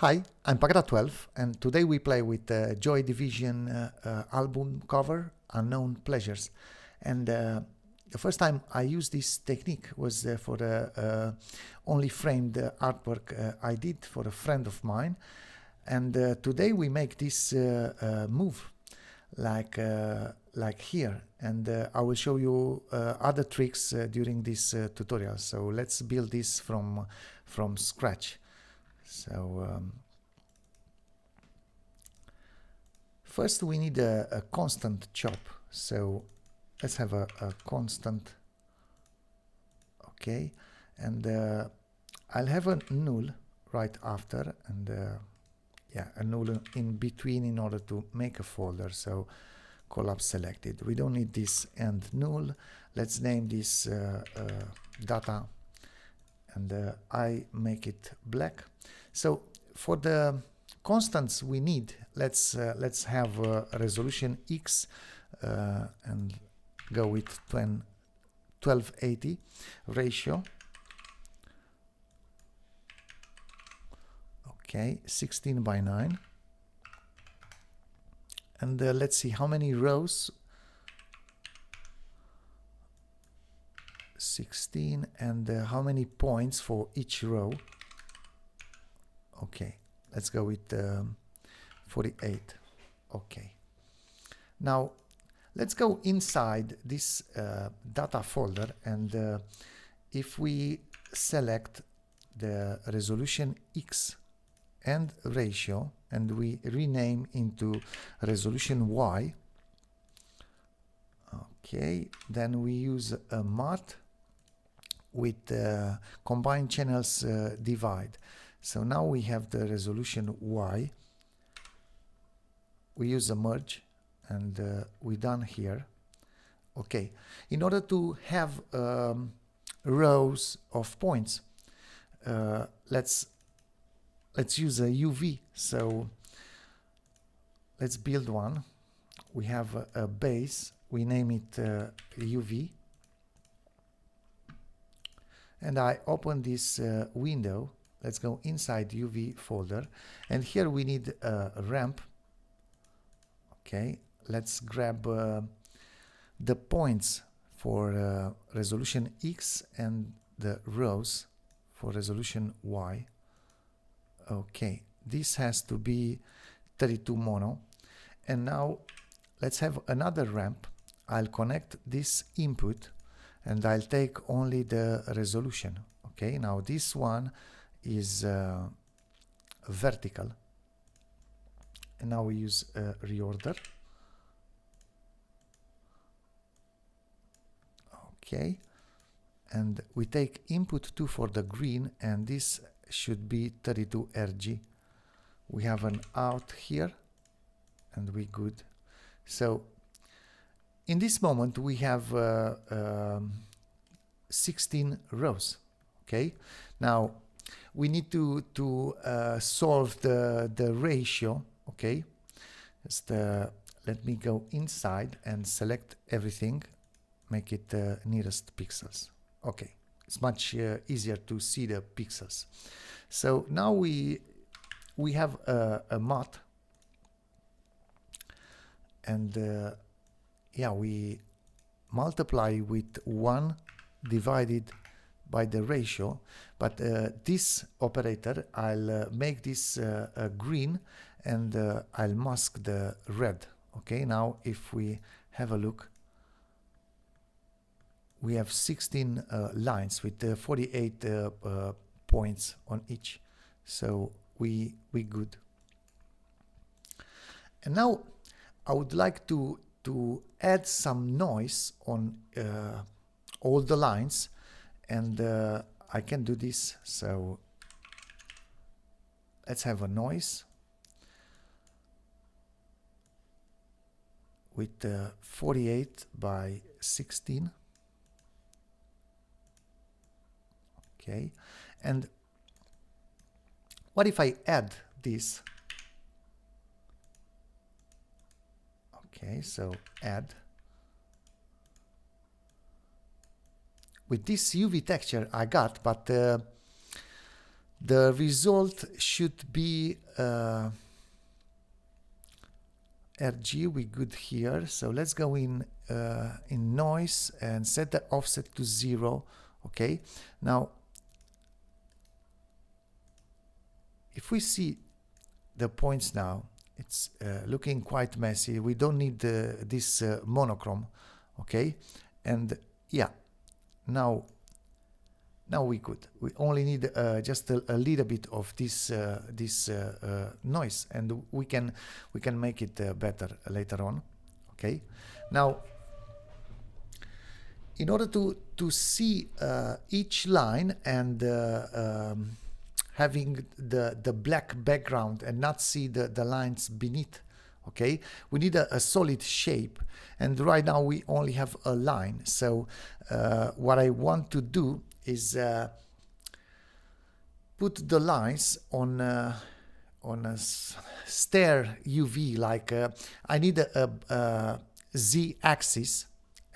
Hi, I'm Pagata12 and today we play with the Joy Division album cover, Unknown Pleasures. And the first time I used this technique was for the only framed artwork I did for a friend of mine. And today we make this move like here, and I will show you other tricks during this tutorial. So let's build this from scratch. So first we need a constant chop. So let's have a constant. Okay, and I'll have a null right after, and yeah, a null in between in order to make a folder. So collapse selected. We don't need this end null. Let's name this data, and I make it black. So for the constants we need, let's have a resolution X and go with 1280 ratio. Okay, 16 by 9. And let's see how many rows. 16, and how many points for each row. Okay, let's go with 48. Okay, now let's go inside this data folder, and if we select the resolution X and ratio and we rename into resolution Y, okay, then we use a math with combined channels divide. So now we have the resolution Y. We use a merge, and we're done here. Okay, in order to have rows of points, let's use a UV. So let's build one. We have a base. We name it UV. And I open this window. Let's go inside UV folder, and here we need a ramp. Okay, let's grab the points for resolution X and the rows for resolution Y. Okay, this has to be 32 mono. And now let's have another ramp. I'll connect this input and I'll take only the resolution. Okay, now this one is vertical, and now we use reorder. Okay, and we take input 2 for the green, and this should be 32 RG. We have an out here, and we good. So in this moment we have 16 rows. Okay, now we need to solve the ratio. Okay, let me go inside and select everything, make it nearest pixels. Okay, it's much easier to see the pixels. So now we have a math, and yeah, we multiply with 1 divided by the ratio, but this operator, I'll make this green, and I'll mask the red. Okay, now if we have a look, we have 16 lines with 48 points on each. So we good. And now I would like to add some noise on all the lines, and I can do this. So let's have a noise with 48 by 16. Okay, and what if I add this? Okay, so add. With this UV texture I got, but The result should be RG. We good here. So let's go in noise and set the offset to 0. Okay. Now, if we see the points now, it's looking quite messy. We don't need this monochrome. Okay. And yeah, now we could. We only need just a little bit of this noise, and we can make it better later on. Okay. Now, in order to see each line and having the black background and not see the lines beneath, okay, we need a solid shape, and right now we only have a line. So what I want to do is put the lines on a stair UV, like I need a z-axis,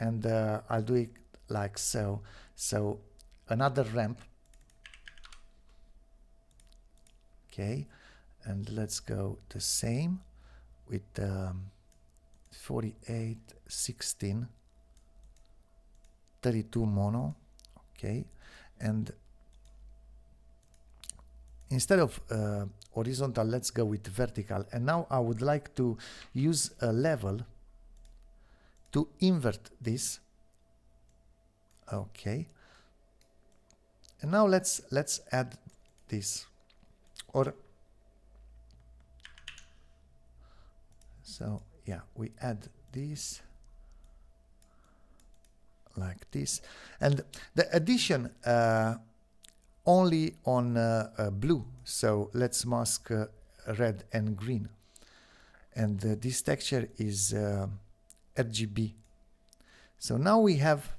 and I'll do it like so. So another ramp. Okay, and let's go the same with 48, 16, 32 mono. Okay, and instead of horizontal, let's go with vertical. And now I would like to use a level to invert this. Okay, and now let's add this. Or so yeah, we add this like this, and the addition only on blue. So let's mask red and green, and this texture is RGB. So now we have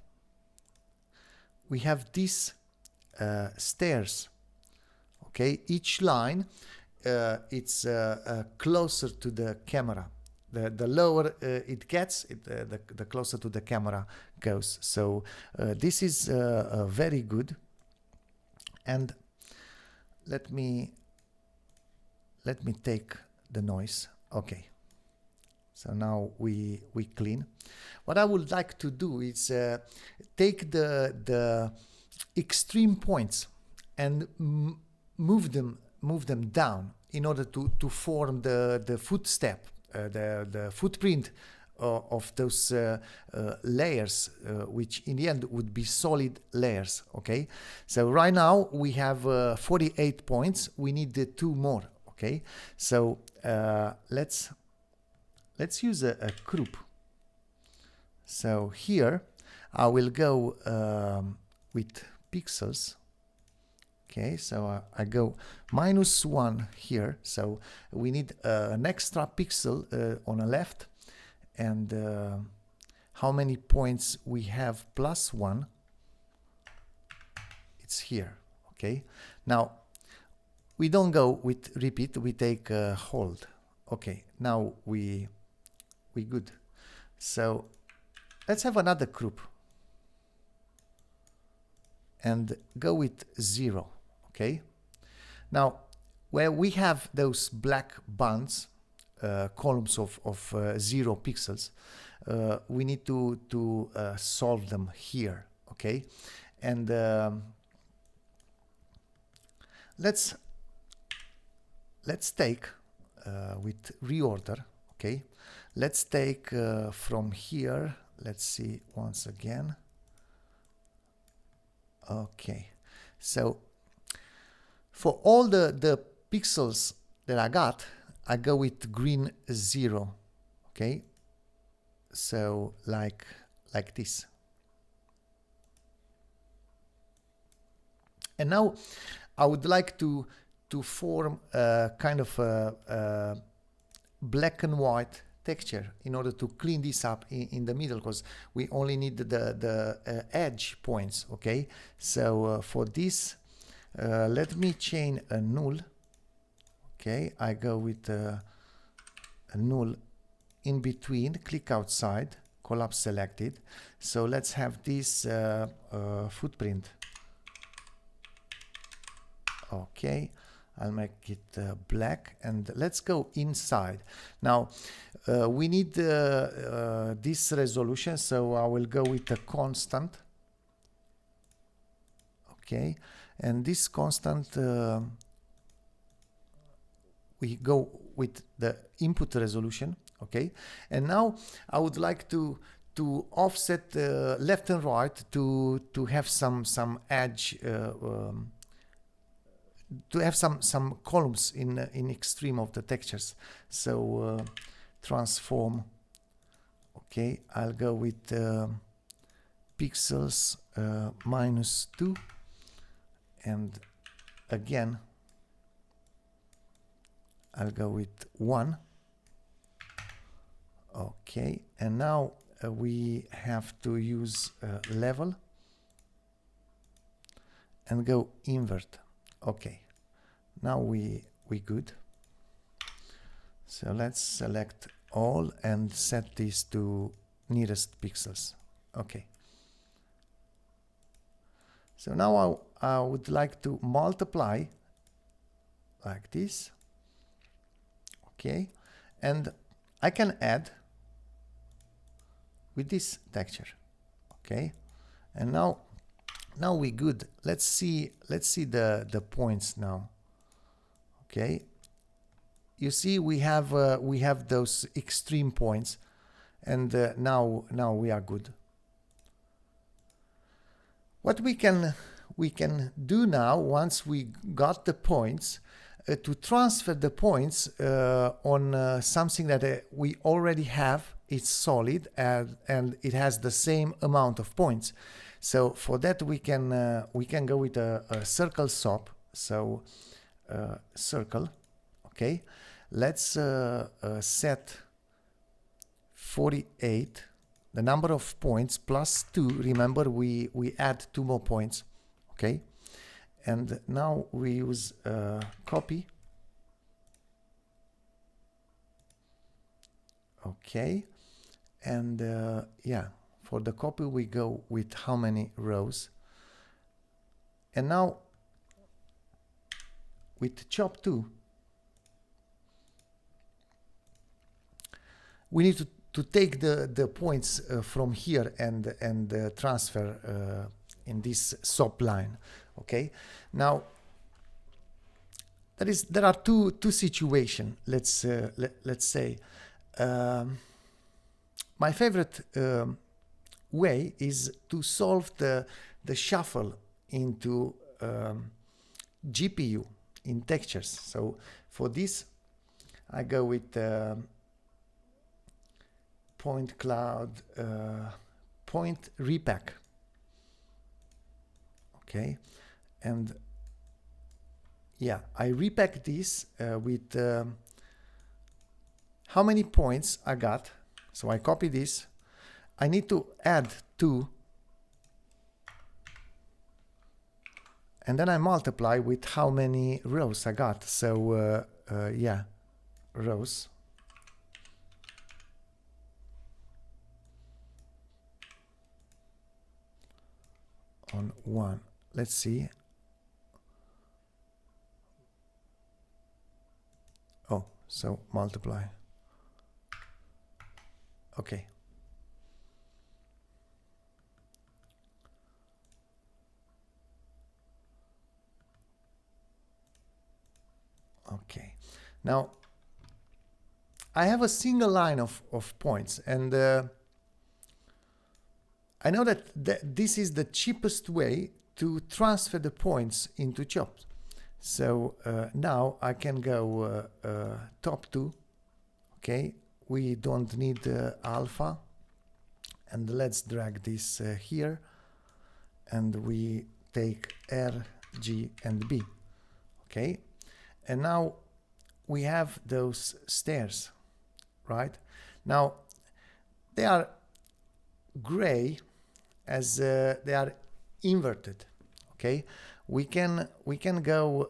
these stairs. Okay, each line it's closer to the camera. The lower it gets, the closer to the camera goes. So this is very good. And let me take the noise. Okay. So now we clean. What I would like to do is take the extreme points and move them down in order to form the footstep, the footprint of those layers, which in the end would be solid layers. Okay, so right now we have 48 points. We need 2 more. Okay, so let's use a group. So here I will go with pixels. Okay, so I go -1 here. So we need an extra pixel on the left. And how many points we have +1? It's here. Okay, now we don't go with repeat, we take hold. Okay, now we good. So let's have another group and go with 0. Okay, now where we have those black bands, columns of 0 pixels, we need to solve them here. Okay, and let's take with reorder. Okay, let's take from here. Let's see once again. Okay, so for all the pixels that I got, I go with green 0. Okay, so like this. And now I would like to form a kind of a black and white texture in order to clean this up in the middle, because we only need the edge points. Okay, so for this let me chain a null. Okay, I go with a null in between, click outside, collapse selected. So let's have this footprint. Okay, I'll make it black, and let's go inside. Now we need this resolution, so I will go with a constant. Okay, and this constant we go with the input resolution. Okay, and now I would like to offset left and right to have some edge, to have some columns in extreme of the textures. So transform. Okay, I'll go with pixels -2, and again I'll go with 1. Okay, and now we have to use level and go invert. Okay, now we good. So let's select all and set this to nearest pixels. Okay. So now I would like to multiply like this. Okay, and I can add with this texture. Okay, and now we good. Let's see the points now. Okay, you see we have those extreme points, and now we are good. What we can do now, once we got the points, to transfer the points on something that we already have. It's solid and it has the same amount of points. So for that we can go with a circle SOP. So circle. Okay, let's set 48, the number of points, plus 2. Remember, we add 2 more points. Okay, and now we use copy. Okay, and yeah, for the copy we go with how many rows. And now with chop 2, we need to take the points from here and transfer in this SOP line. Okay, now there are two situations. Let's say my favorite way is to solve the shuffle into GPU in textures. So for this I go with point cloud, point repack. Okay, and yeah, I repack this with how many points I got. So I copy this. I need to add 2, and then I multiply with how many rows I got. So yeah, rows. On 1. Let's see. Oh, so multiply. Okay. Okay. Now I have a single line of points, and I know that this is the cheapest way to transfer the points into chops. So now I can go top 2. Okay, we don't need alpha, and let's drag this here, and we take R, G, and B. Okay, and now we have those stairs, right? Now they are gray as they are inverted. Okay, we can go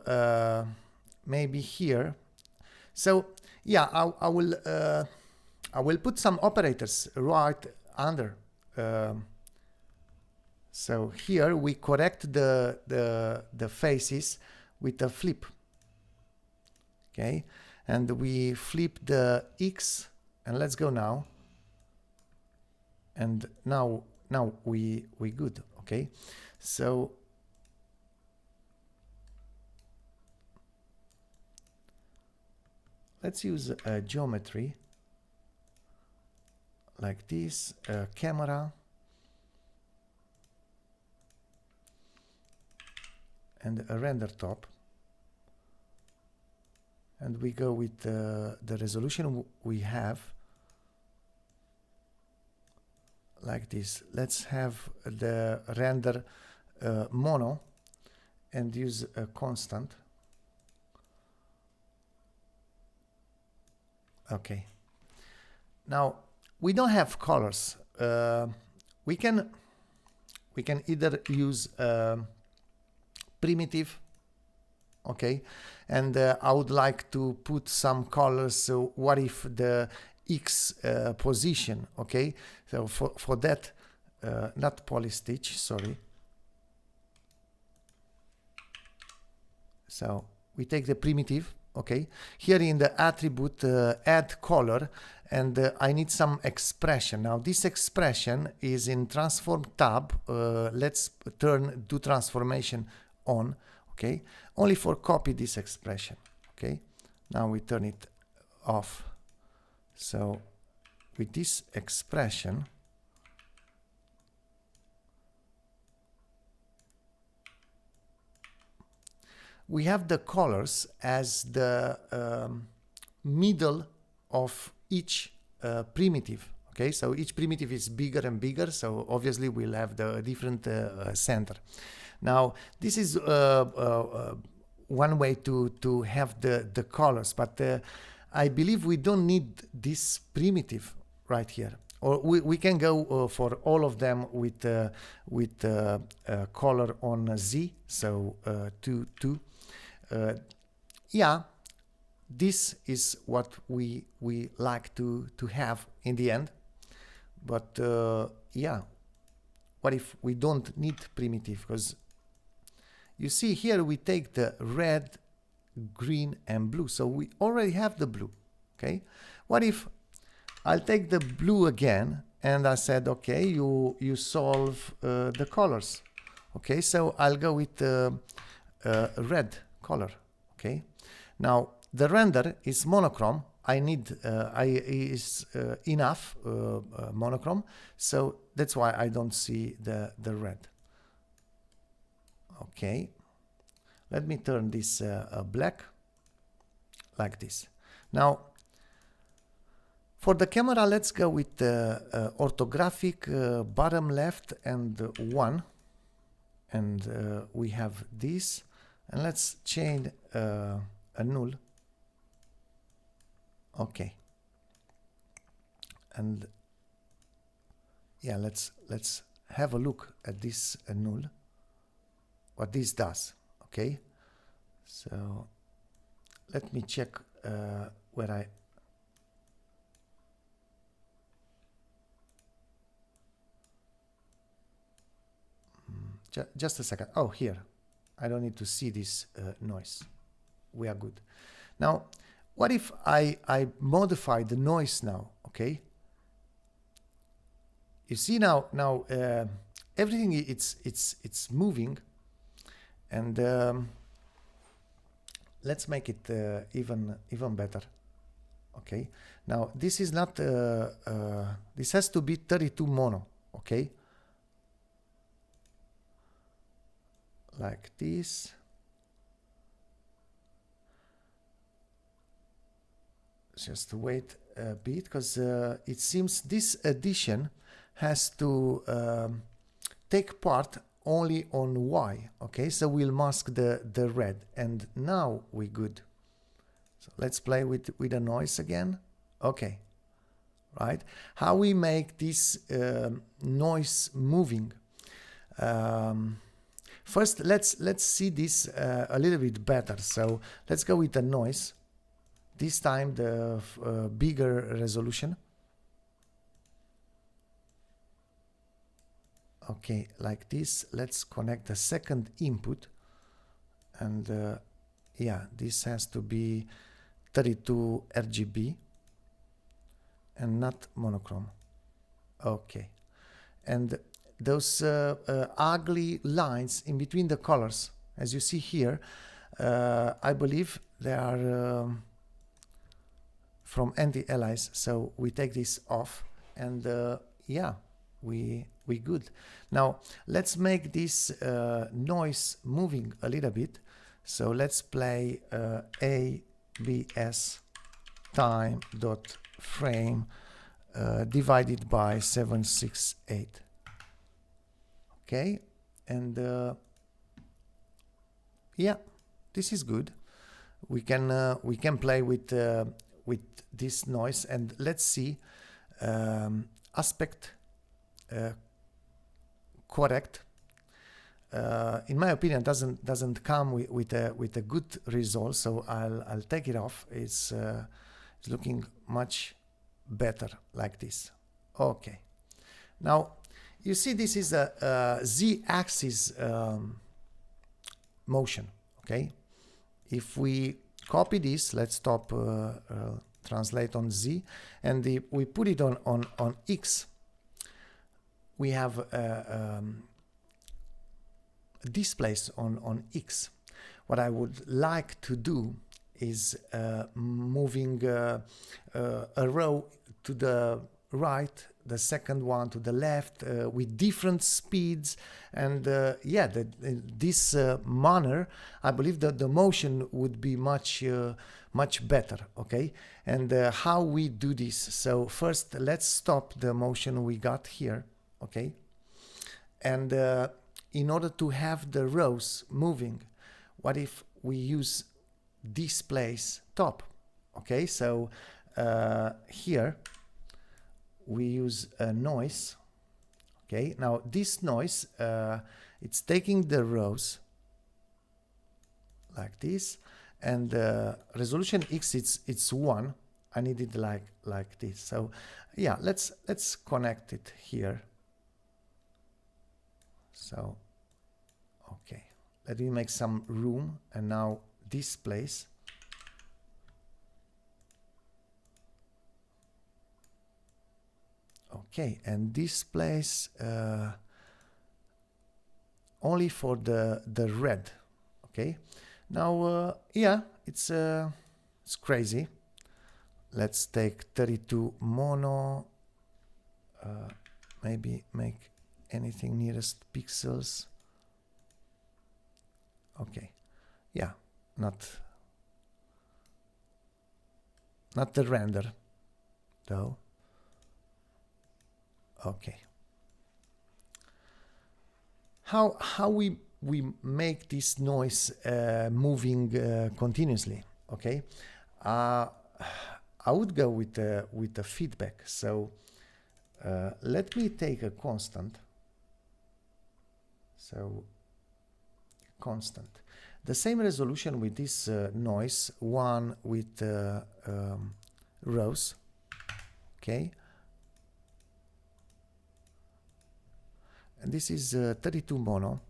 maybe here. So yeah, I will put some operators right under. So here we correct the faces with a flip. Okay, and we flip the X, and let's go now. And now we good. Okay, so let's use a geometry like this, camera, and a render top, and we go with the resolution we have like this. Let's have the render mono and use a constant. Okay, now we don't have colors. We can either use primitive, okay, and I would like to put some colors. So what if the X position, okay, so for that, not polystitch, sorry. So we take the primitive, okay, here in the attribute add color, and I need some expression. Now this expression is in transform tab. Let's do transformation on, okay, only for copy this expression. Okay, now we turn it off. So with this expression, we have the colors as the middle of each primitive. Okay, so each primitive is bigger and bigger, so obviously we'll have the different center. Now this is one way to have the colors, but I believe we don't need this primitive right here, or we can go for all of them with color on Z, so 2. Yeah, this is what we like to have in the end. But yeah, what if we don't need primitive? Because you see here we take the red, green, and blue, so we already have the blue. Okay, what if I'll take the blue again, and I said, okay, you solve the colors. Okay, so I'll go with red color. Okay, now the render is monochrome. I need is enough monochrome, so that's why I don't see the red. Okay, let me turn this black like this. Now for the camera, let's go with orthographic bottom left and 1, and we have this, and let's change a null. Okay, and yeah, let's have a look at this null, what this does. Okay, so let me check where I just a second. Oh, here, I don't need to see this noise. We are good. Now what if I modify the noise now? Okay, you see now everything it's moving, and let's make it even better. Okay, now this is not this has to be 32 mono. Okay, like this. Just wait a bit, because it seems this addition has to take part only on Y. Okay, so we'll mask the red, and now we're good. So let's play with the noise again. Okay, right, how we make this noise moving. First let's see this a little bit better. So let's go with the noise, this time the bigger resolution. Okay, like this. Let's connect the second input, and yeah, this has to be 32 RGB and not monochrome. Okay. And those ugly lines in between the colors, as you see here, I believe they are from anti-alias. So we take this off, and yeah, we good. Now let's make this noise moving a little bit. So let's play ABS time dot frame divided by 768. Okay, and yeah, this is good. We can play with this noise, and let's see aspect correct. In my opinion, doesn't come with a good result, so I'll take it off. It's looking much better like this. Okay, now you see this is a z-axis motion. Okay, if we copy this, let's stop translate on z, and we put it on x, we have displays on x. What I would like to do is moving a row to the right, the second one to the left, with different speeds, and yeah, this manner, I believe that the motion would be much better. Okay, and how we do this? So first, let's stop the motion we got here. Okay, and in order to have the rows moving, what if we use displays top? Okay, so here we use a noise. Okay, now this noise, it's taking the rows like this, and resolution X, it's 1. I need it like this. So yeah, let's connect it here. So okay, let me make some room, and now displays. Okay, and displays only for the red. Okay, now yeah, it's crazy. Let's take 32 mono, maybe make anything nearest pixels. Okay, yeah, not the render though. Okay, how we make this noise moving continuously? Okay, I would go with the feedback. So let me take a constant. So constant, the same resolution with this noise, one with rows. Okay, and this is 32 mono.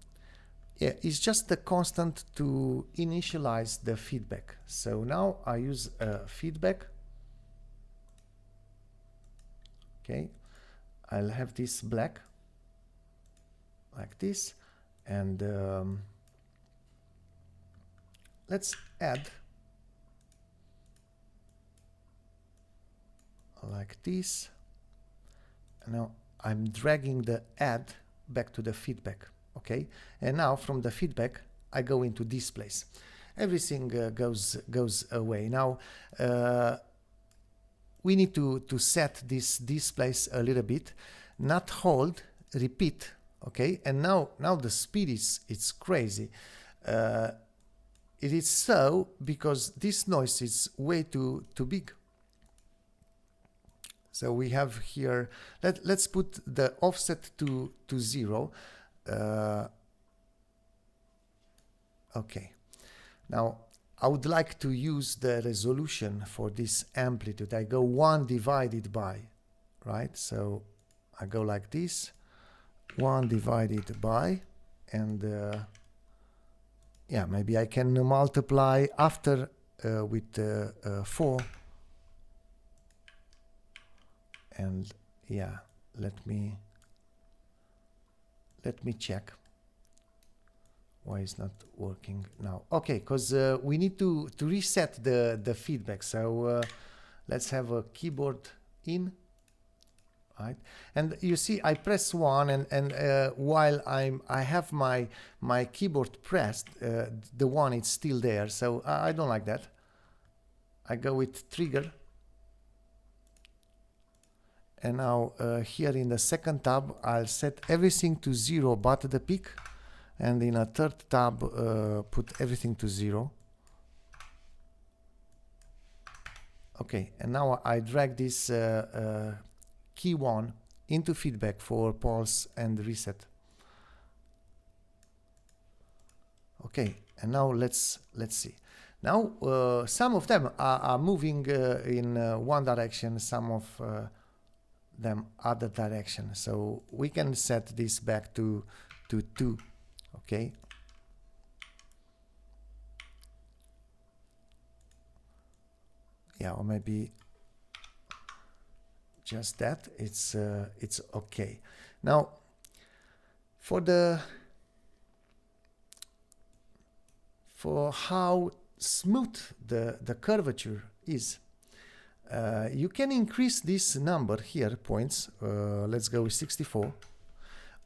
Yeah, it's just the constant to initialize the feedback. So now I use feedback. Okay, I'll have this black like this, and let's add like this. And now I'm dragging the add back to the feedback. Okay, and now from the feedback I go into displays. Everything goes away. Now we need to set this displays a little bit, not hold, repeat. Okay, and now the speed it's crazy. It is so because this noise is way too big. So we have here, let's put the offset to 0. Okay, now I would like to use the resolution for this amplitude. I go 1 divided by, right? So I go like this, 1 divided by, and yeah, maybe I can multiply after with 4, and yeah, let me check why it's not working now. Okay, because we need to reset the feedback. So let's have a keyboard in, right? And you see, I press 1, and while I have my keyboard pressed, the 1 is still there. So I don't like that. I go with trigger. And now here in the second tab, I'll set everything to 0 but the peak. And in a third tab, put everything to 0. Okay, and now I drag this key 1 into feedback for pulse and reset. Okay, and now let's see. Now some of them are moving in one direction, some of them other direction. So we can set this back to 2. Okay. Yeah, or maybe just that. It's okay. Now for how smooth the curvature is, you can increase this number here, points. Let's go with 64.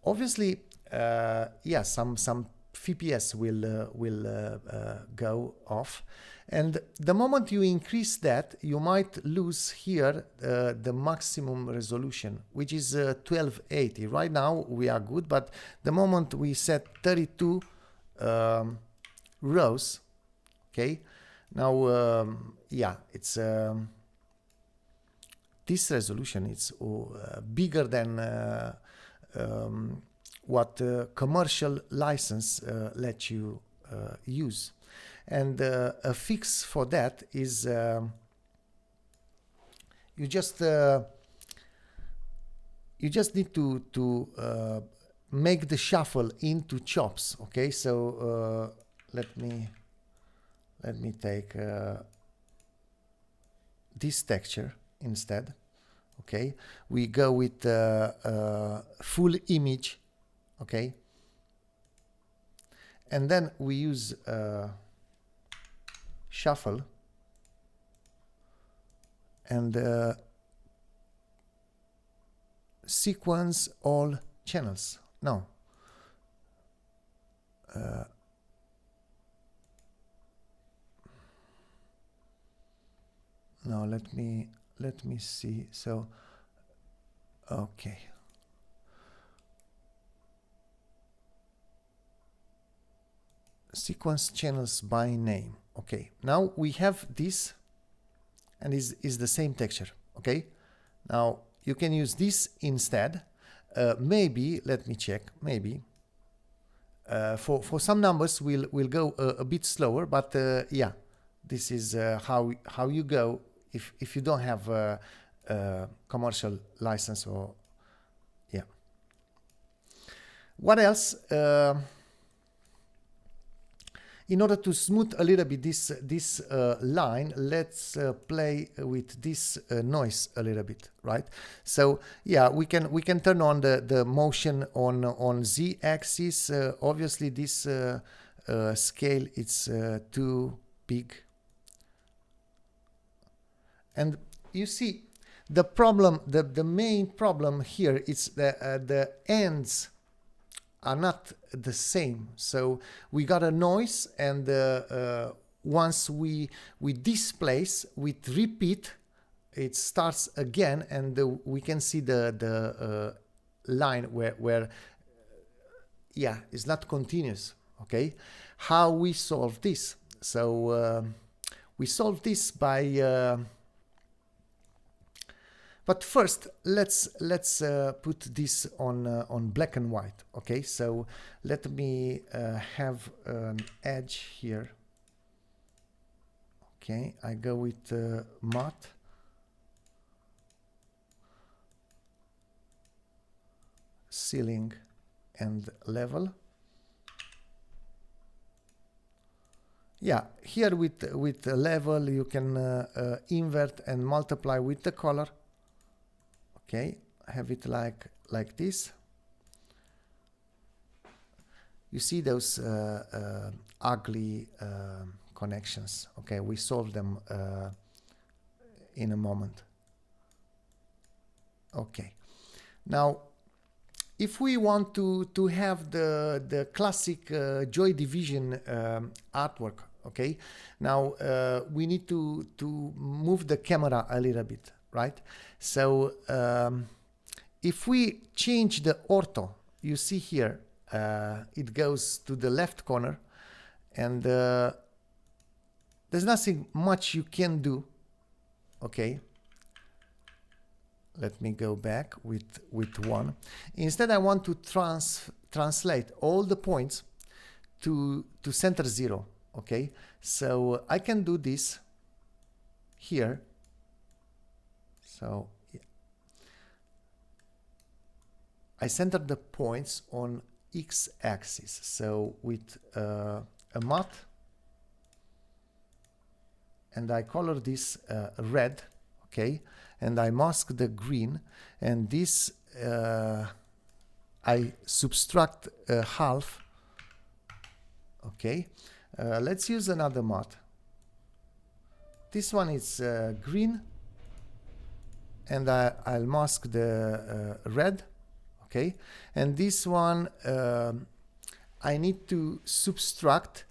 Obviously, yeah, some FPS will go off, and the moment you increase that, you might lose here the maximum resolution, which is 1280. Right now we are good, but the moment we set 32 rows, okay, now yeah, it's this resolution is bigger than what commercial license lets you use. And a fix for that is you just need to make the shuffle into chops. Okay, so let me take this texture instead. Okay, we go with full image. Okay, and then we use shuffle and sequence all channels. No, no, let me see. So okay, sequence channels by name. Okay, now we have this, and is the same texture. Okay, now you can use this instead. Maybe let me check. Maybe for some numbers we'll go a bit slower, but yeah, this is how you go if you don't have a commercial license. Or yeah, what else? In order to smooth a little bit this line, let's play with this noise a little bit, right? So yeah, we can turn on the motion on Z-axis. Obviously, this scale it's too big, and you see the problem. The main problem here is the ends are not the same. So we got a noise, and once we displace with repeat, it starts again, and we can see the line where yeah, it's not continuous. Okay, how we solve this? So we solve this by but first, let's put this on black and white. Okay, so let me have an edge here. Okay, I go with matte, ceiling, and level. Yeah, here with the level you can invert and multiply with the color. Okay, have it like this. You see those ugly connections. Okay, we solve them in a moment. Okay, now if we want to have the classic Joy Division artwork, okay, now we need to move the camera a little bit, right? So if we change the ortho, you see here it goes to the left corner, and there's nothing much you can do. Okay, let me go back with one. Instead, I want to translate all the points to center 0. Okay, so I can do this here. So yeah, I center the points on x-axis. So with a matte, and I color this red. Okay, and I mask the green, and this I subtract half. Okay, let's use another matte. This one is green, and I'll mask the red. Okay, and this one I need to subtract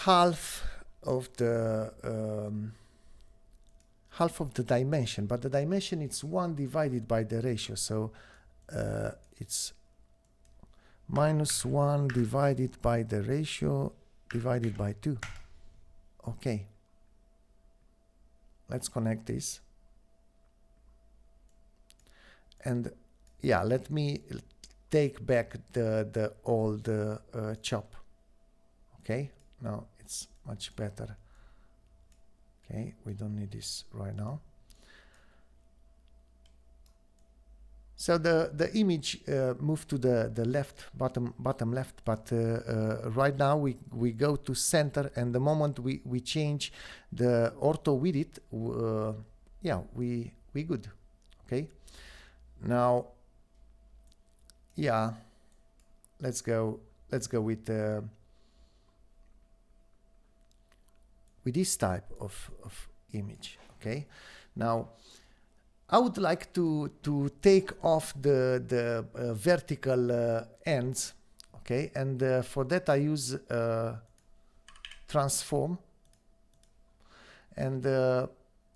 half of the dimension, but the dimension is 1 divided by the ratio, so it's -1 divided by the ratio divided by 2. Okay, let's connect this, and yeah, let me take back the old chop. Okay, now it's much better. Okay, we don't need this right now. So the image moved to the left, bottom left, but right now we go to center, and the moment we change the ortho with it, yeah, we good. Okay, now yeah, let's go with this type of image. Okay, now I would like to take off the vertical ends. Okay, and for that I use transform, and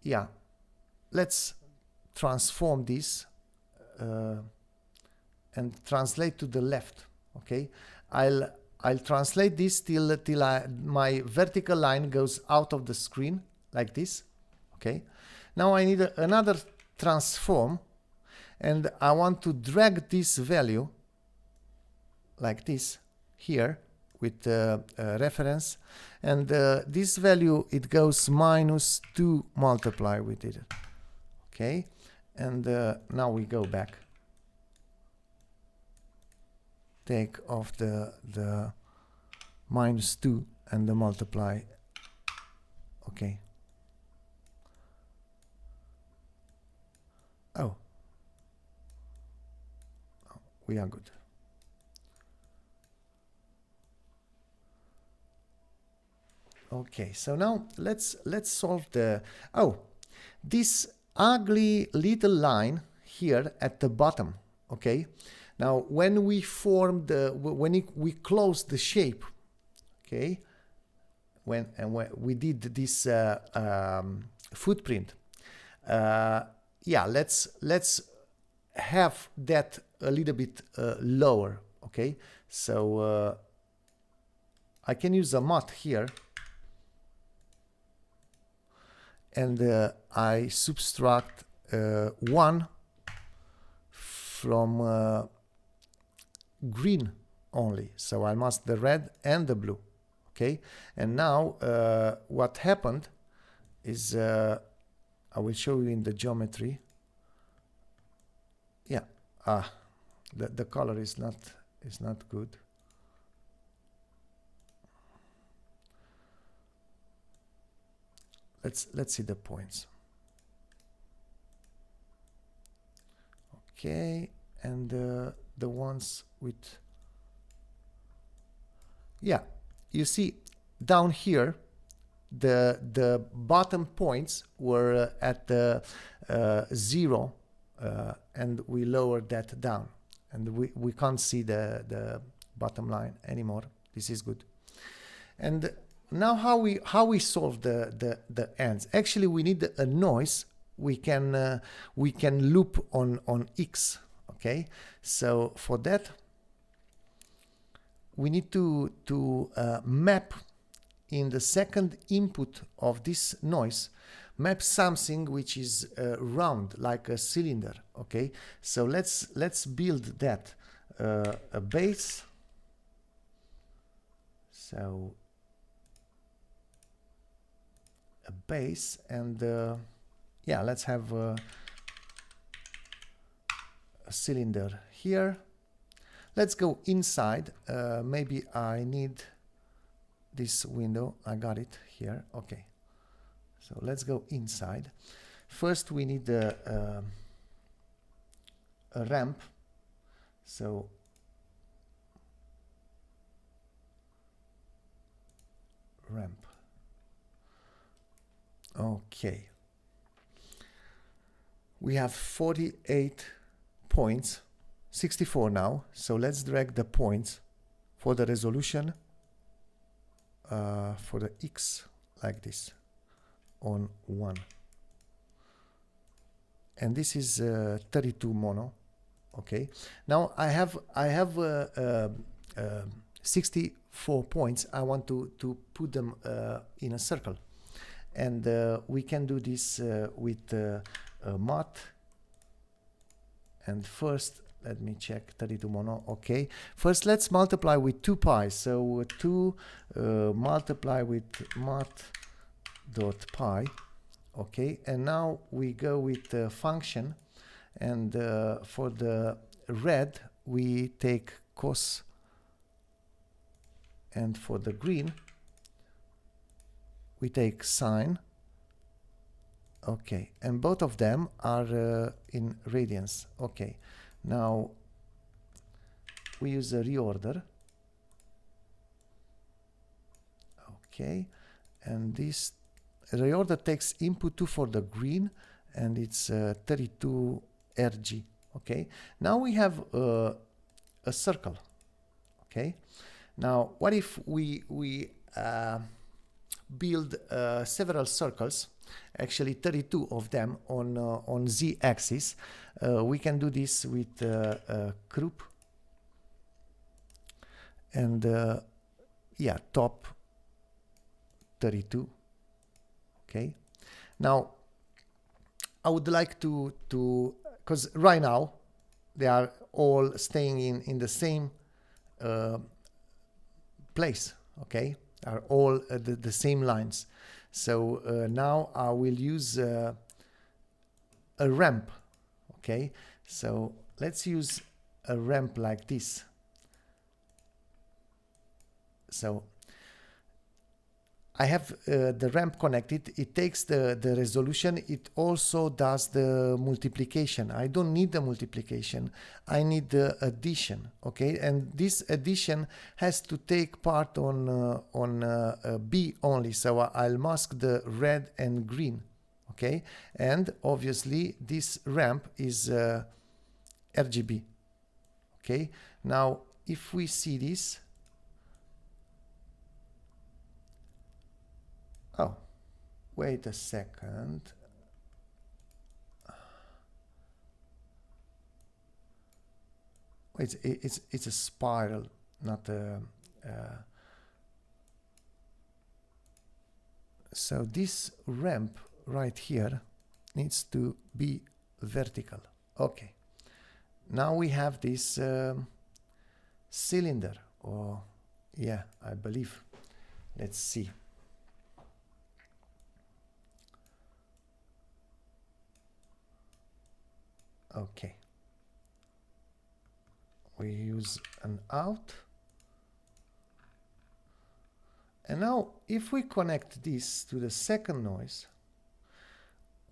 yeah, let's transform this and translate to the left. Okay, I'll translate this till my vertical line goes out of the screen like this. Okay, now I need another transform, and I want to drag this value like this here with reference, and this value, it goes -2 multiply with it. Okay, and now we go back, take off the -2 and the multiply. Okay. Oh, we are good. Okay, so now let's solve the this ugly little line here at the bottom. Okay, now when we form we close the shape, okay, when we did this footprint, yeah, let's have that a little bit lower. Okay, so I can use a matte here, and I subtract 1 from green only, so I mask the red and the blue. Okay, and now what happened is I will show you in the geometry. Yeah, the color is not good. let's see the points. Okay, and the ones with, yeah, you see down here the bottom points were at the 0, and we lowered that down, and we can't see the bottom line anymore. This is good. And now how we solve the ends? Actually, we need a noise. We can loop on X. Okay, so for that we need to map in the second input of this noise, map something which is round, like a cylinder. Okay, so let's build that, a base. So a base, and yeah, let's have a cylinder here. Let's go inside. Maybe I need this window. I got it here. Okay, so let's go inside. First we need a ramp. So ramp. Okay, we have 48 points, 64 now. So let's drag the points for the resolution, for the X, like this, on 1. And this is 32 mono. Okay, now I have 64 points. I want to put them in a circle, and we can do this with math. And first, let me check 32 mono. Okay, first let's multiply with 2 pi. So 2 multiply with math.pi. Okay, and now we go with the function, and for the red we take cos, and for the green we take sine. Okay, and both of them are in radians. Okay, now we use a reorder. Okay, and this reorder takes input 2 for the green, and it's 32 RG. Okay, now we have a circle. Okay, now what if we build several circles, actually 32 of them on z-axis? We can do this with group, and yeah, top 32. Okay, now I would like to because right now they are all staying in the same place. Okay, are all the same lines. So now I will use a ramp. Okay, so let's use a ramp like this. So I have the ramp connected. It takes the resolution. It also does the multiplication. I don't need the multiplication. I need the addition. Okay, and this addition has to take part on B only. So I'll mask the red and green. Okay, and obviously this ramp is RGB. Okay, now if we see this. Oh, wait a second. It's a spiral, not a. So this ramp right here needs to be vertical. Okay. Now we have this cylinder, or yeah, I believe. Let's see. Okay, we use an out, and now if we connect this to the second noise,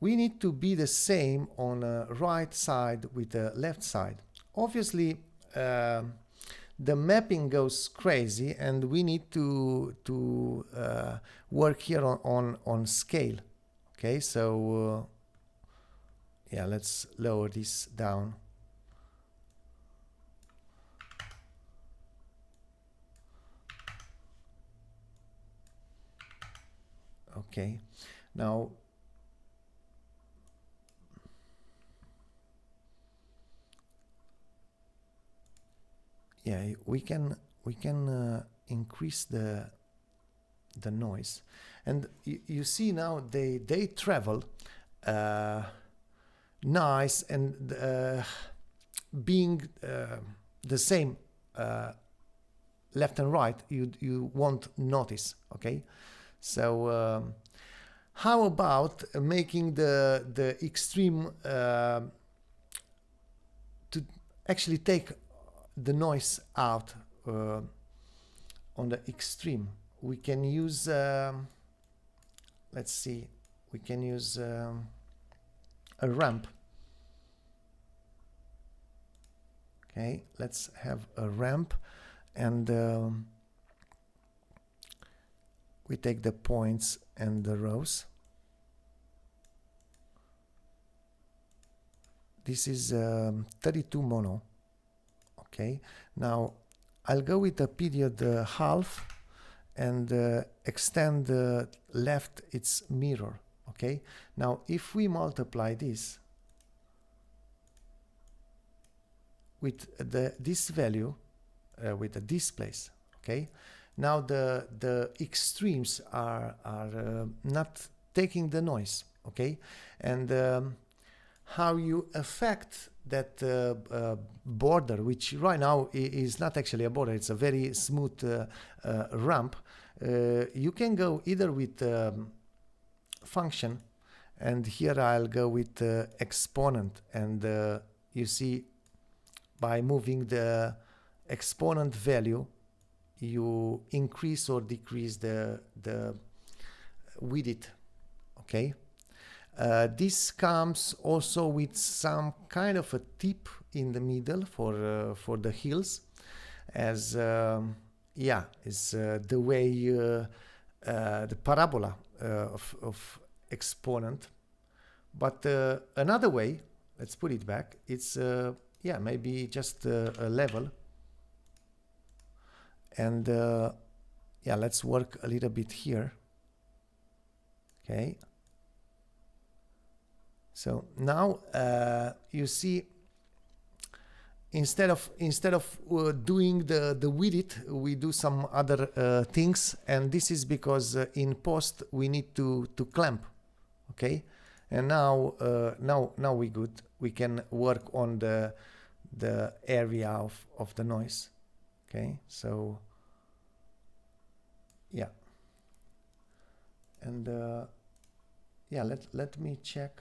we need to be the same on right side with the left side. Obviously, the mapping goes crazy, and we need to work here on scale. Okay, so yeah, let's lower this down. Okay, now yeah, we can increase the noise, and you see now they travel nice, and being the same left and right, you won't notice. Okay, so how about making the extreme to actually take the noise out on the extreme? We can use let's see, we can use a ramp. Okay, let's have a ramp, and we take the points and the rows. This is 32 mono. Okay, now I'll go with the period half, and extend the left its mirror. Okay, now if we multiply this with this value with the displays, okay, now the extremes are not taking the noise. Okay, and how you affect that border, which right now is not actually a border, it's a very smooth ramp. You can go either with function, and here I'll go with exponent, and you see, by moving the exponent value, you increase or decrease the width. Okay, this comes also with some kind of a tip in the middle for the hills, as yeah, is the way the parabola of exponent. But another way, let's put it back, it's yeah, maybe just a level, and yeah, let's work a little bit here. Okay, so now you see, instead of doing the width, we do some other things, and this is because in post we need to clamp. Okay, and now now we good. We can work on the area of the noise. Okay, so yeah, and yeah, let me check.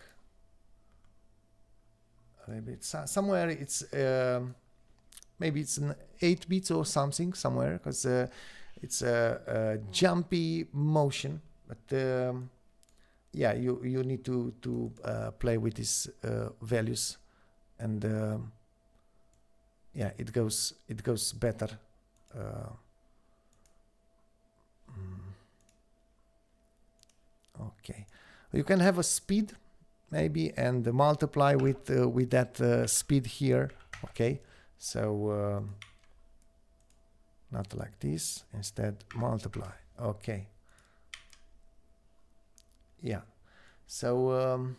Maybe it's somewhere, it's maybe it's an 8 bits or something somewhere, because it's a jumpy motion, but yeah, you need to play with these values, and yeah, it goes better. Okay, you can have a speed maybe, and multiply with that speed here. Okay, so not like this, instead multiply. Okay, yeah, so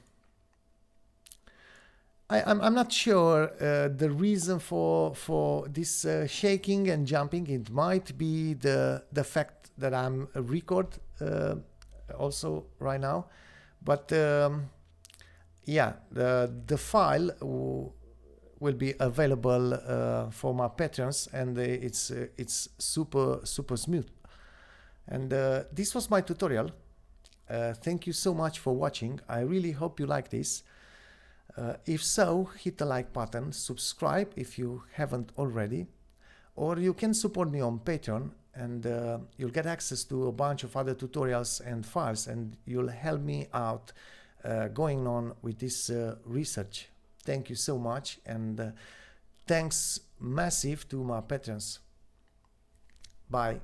I'm not sure the reason for this shaking and jumping. It might be the fact that I'm record also right now, but yeah, the file will be available for my patrons, and it's super smooth. And this was my tutorial. Thank you so much for watching. I really hope you like this. If so, hit the like button, subscribe if you haven't already, or you can support me on Patreon, and you'll get access to a bunch of other tutorials and files, and you'll help me out going on with this research. Thank you so much, and thanks massive to my patrons. Bye.